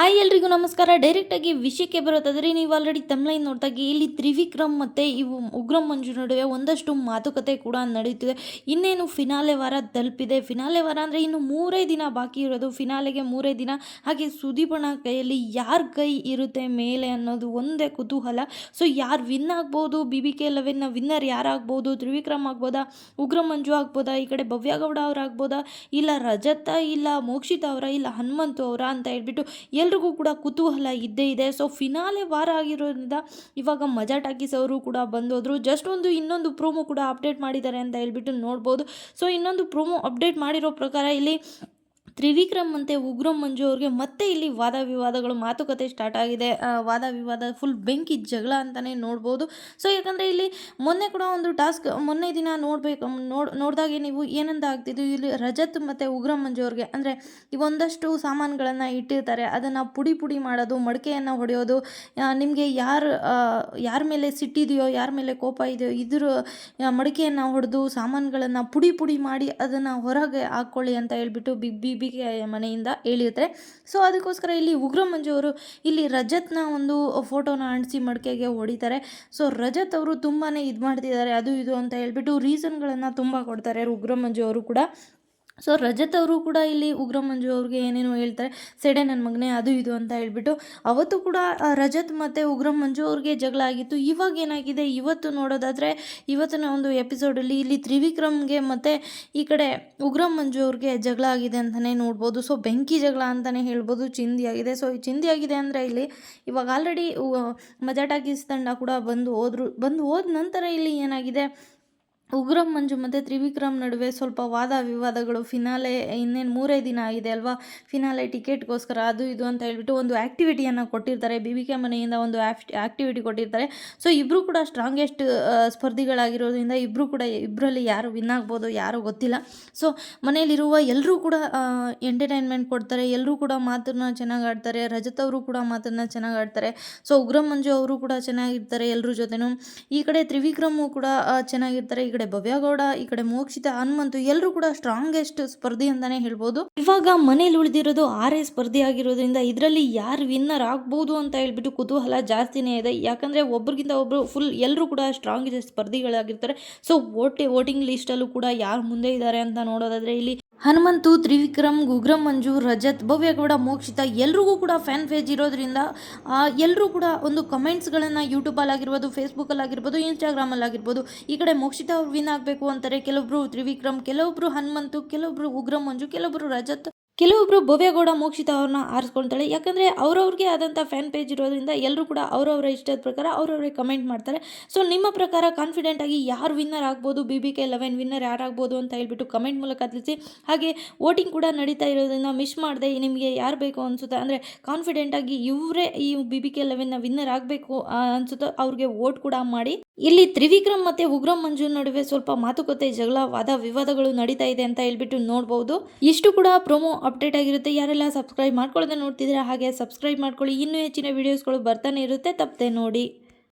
Hi ಎಲ್ರಿಗೂ ನಮಸ್ಕಾರ. ಡೈರೆಕ್ಟಾಗಿ ವಿಷಯಕ್ಕೆ ಬರೋದಾದರೆ ನೀವು ಆಲ್ರೆಡಿ ತಮ್ಲೈನ್ ನೋಡಿದಾಗೆ ಇಲ್ಲಿ ತ್ರಿವಿಕ್ರಮ್ ಮತ್ತು ಇವು ಉಗ್ರಂ ಮಂಜು ನಡುವೆ ಒಂದಷ್ಟು ಮಾತುಕತೆ ಕೂಡ ನಡೀತಿದೆ. ಇನ್ನೇನು ಫಿನಾಲೆ ವಾರ ತಲುಪಿದೆ. ಫಿನಾಲೆ ವಾರ ಅಂದರೆ ಇನ್ನು 3 ದಿನ ಬಾಕಿ ಇರೋದು. ಫಿನಾಲೆಗೆ 3 ದಿನ. ಹಾಗೆ ಸುದೀಪಣ್ಣ ಕೈಯಲ್ಲಿ ಯಾರ ಕೈ ಇರುತ್ತೆ ಮೇಲೆ ಅನ್ನೋದು ಒಂದೇ ಕುತೂಹಲ. ಸೊ ಯಾರು ವಿನ್ ಆಗ್ಬೋದು, BBK11ನ ವಿನ್ನರ್ ಯಾರಾಗ್ಬೋದು? ತ್ರಿವಿಕ್ರಮ್ ಆಗ್ಬೋದಾ, ಉಗ್ರಂ ಮಂಜು ಆಗ್ಬೋದಾ, ಈ ಕಡೆ ಭವ್ಯಗೌಡ ಅವರಾಗ್ಬೋದಾ, ಇಲ್ಲ ರಜತ, ಇಲ್ಲ ಮೋಕ್ಷಿತ ಅವರ, ಇಲ್ಲ ಹನುಮಂತು ಅವರ ಅಂತ ಹೇಳ್ಬಿಟ್ಟು ಎಲ್ರಿಗೂ ಕೂಡ ಕುತೂಹಲ ಇದ್ದೇ ಇದೆ. ಸೊ ಫಿನಾಲೆ ವಾರ ಆಗಿರೋದ್ರಿಂದ ಇವಾಗ ಮಜಾ ಟಾಕೀಸ್ ಅವರು ಕೂಡ ಬಂದೋದ್ರು. ಜಸ್ಟ್ ಇನ್ನೊಂದು ಪ್ರೋಮೋ ಕೂಡ ಅಪ್ಡೇಟ್ ಮಾಡಿದ್ದಾರೆ ಅಂತ ಹೇಳ್ಬಿಟ್ಟು ನೋಡ್ಬೋದು. ಸೊ ಇನ್ನೊಂದು ಪ್ರೋಮೋ ಅಪ್ಡೇಟ್ ಮಾಡಿರೋ ಪ್ರಕಾರ ಇಲ್ಲಿ ತ್ರಿವಿಕ್ರಮ್ ಮತ್ತು ಉಗ್ರಂ ಮಂಜು ಅವ್ರಿಗೆ ಮತ್ತೆ ಇಲ್ಲಿ ವಾದ ವಿವಾದಗಳು, ಮಾತುಕತೆ ಸ್ಟಾರ್ಟ್ ಆಗಿದೆ. ವಾದ ವಿವಾದ ಫುಲ್ ಬೆಂಕಿ ಜಗಳ ಅಂತಲೇ ನೋಡ್ಬೋದು. ಸೊ ಯಾಕಂದರೆ ಇಲ್ಲಿ ಮೊನ್ನೆ ಕೂಡ ಒಂದು ಟಾಸ್ಕ್ ಮೊನ್ನೆ ದಿನ ನೋಡಿದಾಗೆ ನೀವು ಏನಂತ ಆಗ್ತಿದ್ದು, ಇಲ್ಲಿ ರಜತ್ ಮತ್ತು ಉಗ್ರಂ ಮಂಜು ಅವ್ರಿಗೆ ಅಂದರೆ ಒಂದಷ್ಟು ಸಾಮಾನುಗಳನ್ನು ಇಟ್ಟಿರ್ತಾರೆ, ಅದನ್ನು ಪುಡಿ ಮಾಡೋದು, ಮಡಿಕೆಯನ್ನು ಹೊಡೆಯೋದು, ನಿಮಗೆ ಯಾರ ಮೇಲೆ ಸಿಟ್ಟಿದೆಯೋ, ಯಾರ ಮೇಲೆ ಕೋಪ ಇದೆಯೋ ಇದ್ರ ಮಡಿಕೆಯನ್ನು ಹೊಡೆದು ಸಾಮಾನುಗಳನ್ನು ಪುಡಿ ಮಾಡಿ ಅದನ್ನು ಹೊರಗೆ ಹಾಕ್ಕೊಳ್ಳಿ ಅಂತ ಹೇಳ್ಬಿಟ್ಟು BBK ಮನೆಯಿಂದ ಹೇಳಿರ್ತಾರೆ. ಸೊ ಅದಕ್ಕೋಸ್ಕರ ಇಲ್ಲಿ ಉಗ್ರಂ ಮಂಜು ಅವರು ಇಲ್ಲಿ ರಜತ್ನ ಒಂದು ಫೋಟೋನ ಅಂಟಿಸಿ ಮಡಿಕೆಗೆ ಹೊಡಿತಾರೆ. ಸೊ ರಜತ್ ಅವರು ತುಂಬಾ ಇದು ಮಾಡ್ತಿದ್ದಾರೆ, ಅದು ಇದು ಅಂತ ಹೇಳ್ಬಿಟ್ಟು ರೀಸನ್ಗಳನ್ನು ತುಂಬ ಕೊಡ್ತಾರೆ ಉಗ್ರಂ ಮಂಜು ಅವರು ಕೂಡ. ಸೊ ರಜತ್ ಅವರು ಕೂಡ ಇಲ್ಲಿ ಉಗ್ರಂ ಮಂಜು ಅವ್ರಿಗೆ ಏನೇನೋ ಹೇಳ್ತಾರೆ, ಸೆಡೆ ನನ್ನ ಮಗನೇ, ಅದು ಇದು ಅಂತ ಹೇಳ್ಬಿಟ್ಟು. ಅವತ್ತು ಕೂಡ ರಜತ್ ಮತ್ತು ಉಗ್ರಂ ಮಂಜು ಅವ್ರಿಗೆ ಜಗಳ ಆಗಿತ್ತು. ಇವಾಗ ಏನಾಗಿದೆ, ಇವತ್ತು ನೋಡೋದಾದರೆ ಇವತ್ತಿನ ಒಂದು ಎಪಿಸೋಡಲ್ಲಿ ಇಲ್ಲಿ ತ್ರಿವಿಕ್ರಮ್ಗೆ ಮತ್ತು ಈ ಕಡೆ ಉಗ್ರಂ ಮಂಜು ಅವ್ರಿಗೆ ಜಗಳ ಆಗಿದೆ ಅಂತಲೇ ನೋಡ್ಬೋದು. ಸೊ ಬೆಂಕಿ ಜಗಳ ಅಂತಲೇ ಹೇಳ್ಬೋದು, ಚಿಂದಿಯಾಗಿದೆ. ಸೊ ಚಿಂದಿ ಆಗಿದೆ ಅಂದರೆ ಇಲ್ಲಿ ಇವಾಗ ಆಲ್ರೆಡಿ ಮಜಾ ಟಾಕೀಸ್ ತಂಡ ಕೂಡ ಬಂದು ಹೋದ ನಂತರ ಇಲ್ಲಿ ಏನಾಗಿದೆ, ಉಗ್ರಂ ಮಂಜು ಮತ್ತು ತ್ರಿವಿಕ್ರಮ್ ನಡುವೆ ಸ್ವಲ್ಪ ವಾದ ವಿವಾದಗಳು. ಫಿನಾಲೆ ಇನ್ನೇನು 3 ದಿನ ಆಗಿದೆ ಅಲ್ವಾ, ಫಿನಾಲೆ ಟಿಕೆಟ್ಗೋಸ್ಕರ ಅದು ಇದು ಅಂತ ಹೇಳ್ಬಿಟ್ಟು ಒಂದು ಆ್ಯಕ್ಟಿವಿಟಿಯನ್ನು ಕೊಟ್ಟಿರ್ತಾರೆ. BBK ಮನೆಯಿಂದ ಒಂದು ಆ್ಯಕ್ಟಿವಿಟಿ ಕೊಟ್ಟಿರ್ತಾರೆ. ಸೊ ಇಬ್ಬರು ಕೂಡ ಸ್ಟ್ರಾಂಗೆಸ್ಟ್ ಸ್ಪರ್ಧಿಗಳಾಗಿರೋದ್ರಿಂದ ಇಬ್ಬರಲ್ಲಿ ಯಾರು ವಿನ್ ಆಗ್ಬೋದು ಯಾರೋ ಗೊತ್ತಿಲ್ಲ. ಸೊ ಮನೆಯಲ್ಲಿರುವ ಎಲ್ಲರೂ ಕೂಡ ಎಂಟರ್ಟೈನ್ಮೆಂಟ್ ಕೊಡ್ತಾರೆ, ಎಲ್ಲರೂ ಕೂಡ ಮಾತನ್ನು ಚೆನ್ನಾಗಿ ಆಡ್ತಾರೆ. ರಜತ್ ಅವರು ಕೂಡ ಮಾತನ್ನು ಚೆನ್ನಾಗಿ ಆಡ್ತಾರೆ. ಸೊ ಉಗ್ರಂ ಮಂಜು ಅವರು ಕೂಡ ಚೆನ್ನಾಗಿರ್ತಾರೆ ಎಲ್ಲರ ಜೊತೆನೂ. ಈ ಕಡೆ ತ್ರಿವಿಕ್ರಮು ಕೂಡ ಚೆನ್ನಾಗಿರ್ತಾರೆ. ಈ ಕಡೆ ಭವ್ಯಗೌಡ, ಈ ಕಡೆ ಮೋಕ್ಷಿತ, ಹನುಮಂತು ಎಲ್ಲರೂ ಕೂಡ ಸ್ಟ್ರಾಂಗೆಸ್ಟ್ ಸ್ಪರ್ಧಿ ಅಂತಾನೆ ಹೇಳ್ಬೋದು. ಇವಾಗ ಮನೇಲಿ ಉಳಿದಿರೋದು 6 ಸ್ಪರ್ಧಿ ಆಗಿರೋದ್ರಿಂದ ಇದರಲ್ಲಿ ಯಾರು ವಿನ್ನರ್ ಆಗ್ಬೋದು ಅಂತ ಹೇಳ್ಬಿಟ್ಟು ಕುತೂಹಲ ಜಾಸ್ತಿನೇ ಇದೆ. ಯಾಕಂದರೆ ಒಬ್ರಿಗಿಂತ ಒಬ್ಬರು ಫುಲ್ ಎಲ್ಲರೂ ಕೂಡ ಸ್ಟ್ರಾಂಗೆಸ್ಟ್ ಸ್ಪರ್ಧಿಗಳಾಗಿರ್ತಾರೆ. ಸೊ ವೋಟಿಂಗ್ ಲಿಸ್ಟಲ್ಲೂ ಕೂಡ ಯಾರು ಮುಂದೆ ಇದ್ದಾರೆ ಅಂತ ನೋಡೋದಾದರೆ ಇಲ್ಲಿ ಹನುಮಂತು, ತ್ರಿವಿಕ್ರಮ್, ಉಗ್ರಂ ಮಂಜು, ರಜತ್, ಭವ್ಯಗೌಡ, ಮೋಕ್ಷಿತ ಎಲ್ರಿಗೂ ಕೂಡ ಫ್ಯಾನ್ ಪೇಜ್ ಇರೋದ್ರಿಂದ ಎಲ್ಲರೂ ಕೂಡ ಒಂದು ಕಮೆಂಟ್ಸ್ಗಳನ್ನು ಯೂಟ್ಯೂಬಲ್ಲಾಗಿರ್ಬೋದು, ಫೇಸ್ಬುಕ್ಕಲ್ಲಾಗಿರ್ಬೋದು, ಇನ್ಸ್ಟಾಗ್ರಾಮಲ್ಲಾಗಿರ್ಬೋದು ಈ ಕಡೆ ಮೋಕ್ಷಿತ ಅವ್ರು ವಿನ್ ಆಗಬೇಕು ಅಂತಾರೆ. ಕೆಲವೊಬ್ಬರು ತ್ರಿವಿಕ್ರಮ್, ಕೆಲವೊಬ್ಬರು ಹನುಮಂತು, ಕೆಲವೊಬ್ಬರು ಉಗ್ರಂ ಮಂಜು, ಕೆಲವೊಬ್ಬರು ರಜತ್, ಕೆಲವೊಬ್ಬರು ಭವ್ಯಗೌಡ, ಮೋಕ್ಷಿತ ಅವ್ರನ್ನ ಆರಿಸ್ಕೊಳ್ತಾಳೆ. ಯಾಕಂದರೆ ಅವ್ರವ್ರಿಗೆ ಆದಂಥ ಫ್ಯಾನ್ ಪೇಜ್ ಇರೋದ್ರಿಂದ ಎಲ್ಲರೂ ಕೂಡ ಅವರವರ ಇಷ್ಟದ ಪ್ರಕಾರ ಅವರವರೇ ಕಮೆಂಟ್ ಮಾಡ್ತಾರೆ. ಸೊ ನಿಮ್ಮ ಪ್ರಕಾರ ಕಾನ್ಫಿಡೆಂಟಾಗಿ ಯಾರು ವಿನ್ನರ್ ಆಗ್ಬೋದು, BBK11 ವಿನ್ನರ್ ಯಾರಾಗ್ಬೋದು ಅಂತ ಹೇಳ್ಬಿಟ್ಟು ಕಮೆಂಟ್ ಮೂಲಕ ತಿಳಿಸಿ. ಹಾಗೆ ವೋಟಿಂಗ್ ಕೂಡ ನಡೀತಾ ಇರೋದ್ರಿಂದ ಮಿಸ್ ಮಾಡದೆ ನಿಮಗೆ ಯಾರು ಬೇಕು ಅನಿಸುತ್ತೆ, ಅಂದರೆ ಕಾನ್ಫಿಡೆಂಟಾಗಿ ಇವರೇ ಈ BBK11ನ ವಿನ್ನರ್ ಆಗಬೇಕು ಅನಿಸುತ್ತೋ ಅವ್ರಿಗೆ ವೋಟ್ ಕೂಡ ಮಾಡಿ. ಇಲ್ಲಿ ತ್ರಿವಿಕ್ರಮ್ ಮತ್ತು ಉಗ್ರಂ ಮಂಜು ನಡುವೆ ಸ್ವಲ್ಪ ಮಾತುಕತೆ, ಜಗಳ, ವಾದ ವಿವಾದಗಳು ನಡೀತಾ ಇದೆ ಅಂತ ಹೇಳ್ಬಿಟ್ಟು ನೋಡ್ಬೋದು. ಇಷ್ಟು ಕೂಡ ಪ್ರೋಮೋ ಅಪ್ಡೇಟ್ ಆಗಿರುತ್ತೆ. ಯಾರೆಲ್ಲ ಸಬ್ಸ್ಕ್ರೈಬ್ ಮಾಡ್ಕೊಳ್ಳೋದೇ ನೋಡ್ತಿದ್ದೀರಾ ಹಾಗೆ ಸಬ್ಸ್ಕ್ರೈಬ್ ಮಾಡ್ಕೊಳ್ಳಿ. ಇನ್ನೂ ಹೆಚ್ಚಿನ ವೀಡಿಯೋಸ್ಗಳು ಬರ್ತಾನೆ ಇರುತ್ತೆ, ತಪ್ಪದೆ ನೋಡಿ.